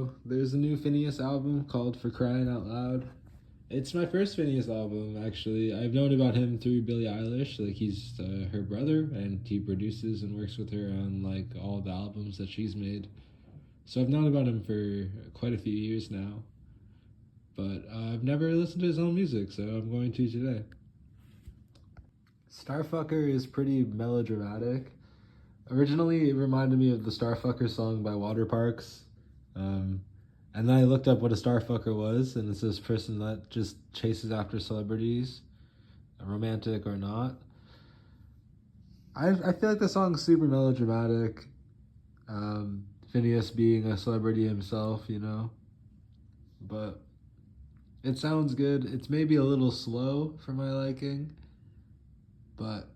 So there's a new FINNEAS album called For Crying Out Loud. It's my first FINNEAS album, actually. I've known about him through Billie Eilish. Like, he's her brother, and he produces and works with her on, like, all the albums that she's made. So I've known about him for quite a few years now. But I've never listened to his own music, so I'm going to today. Starfucker is pretty melodramatic. Originally, it reminded me of the Starfucker song by Water Parks. And then I looked up what a starfucker was, and it's this person that just chases after celebrities, romantic or not. I feel like the song's super melodramatic. FINNEAS being a celebrity himself, you know. But it sounds good. It's maybe a little slow for my liking, but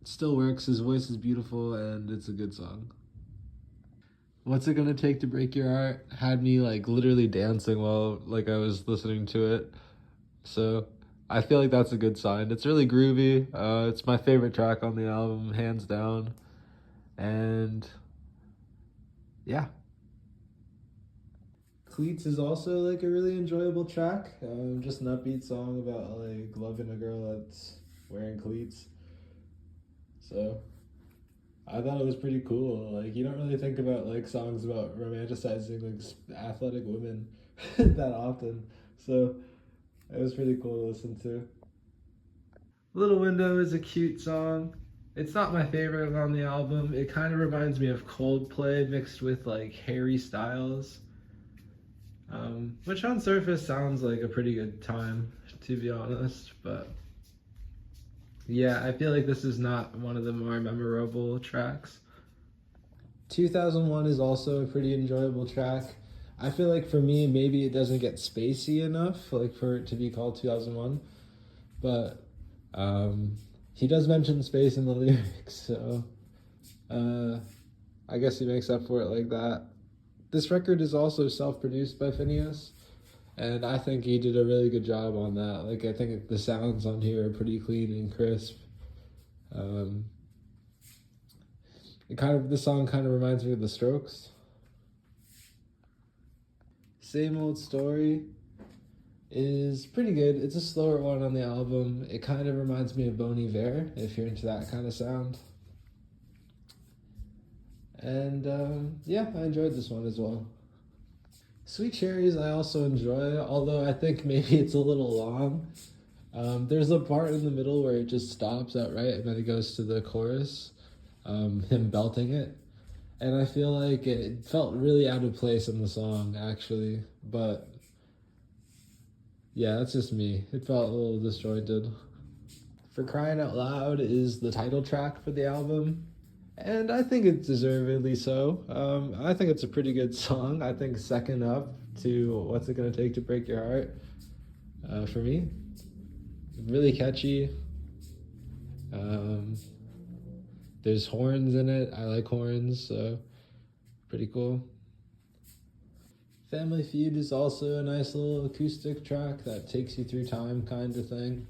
it still works. His voice is beautiful, and it's a good song. What's It Gonna Take to Break Your Heart had me like literally dancing while like I was listening to it. So I feel like that's a good sign. It's really groovy. It's my favorite track on the album, hands down. And yeah. Cleats is also like a really enjoyable track. Just an upbeat song about like loving a girl that's wearing cleats. So I thought it was pretty cool. Like, you don't really think about like songs about romanticizing like athletic women that often. So it was pretty cool to listen to. Little Window is a cute song. It's not my favorite on the album. It kind of reminds me of Coldplay mixed with like Harry Styles. Which on surface sounds like a pretty good time, to be honest, but yeah, I feel like this is not one of the more memorable tracks. 2001 is also a pretty enjoyable track. I feel like for me, maybe it doesn't get spacey enough, like for it to be called 2001, but he does mention space in the lyrics, so I guess he makes up for it like that. This record is also self-produced by FINNEAS, and I think he did a really good job on that. Like, I think the sounds on here are pretty clean and crisp. The song kind of reminds me of The Strokes. Same Old Story is pretty good. It's a slower one on the album. It kind of reminds me of Bon Iver, if you're into that kind of sound. And yeah, I enjoyed this one as well. Sweet Cherries I also enjoy, although I think maybe it's a little long. There's a part in the middle where it just stops outright and then it goes to the chorus, him belting it. And I feel like it felt really out of place in the song, actually. But yeah, that's just me. It felt a little disjointed. For Crying Out Loud is the title track for the album. And I think it's deservedly so. I think it's a pretty good song. I think second up to What's It Gonna Take to Break Your Heart for me. Really catchy. There's horns in it. I like horns, so pretty cool. Family Feud is also a nice little acoustic track that takes you through time kind of thing.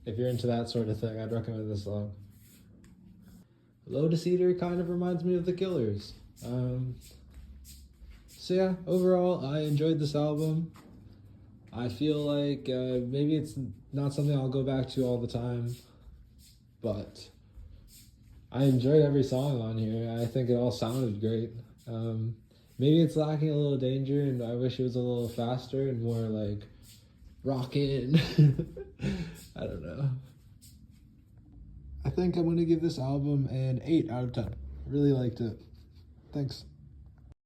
If you're into that sort of thing, I'd recommend this song. Lotus Eater kind of reminds me of The Killers. So yeah, overall, I enjoyed this album. I feel like maybe it's not something I'll go back to all the time, but I enjoyed every song on here. I think it all sounded great. Maybe it's lacking a little danger, and I wish it was a little faster and more like rockin'. I don't know. I think I'm going to give this album an 8 out of 10. Really liked it. Thanks.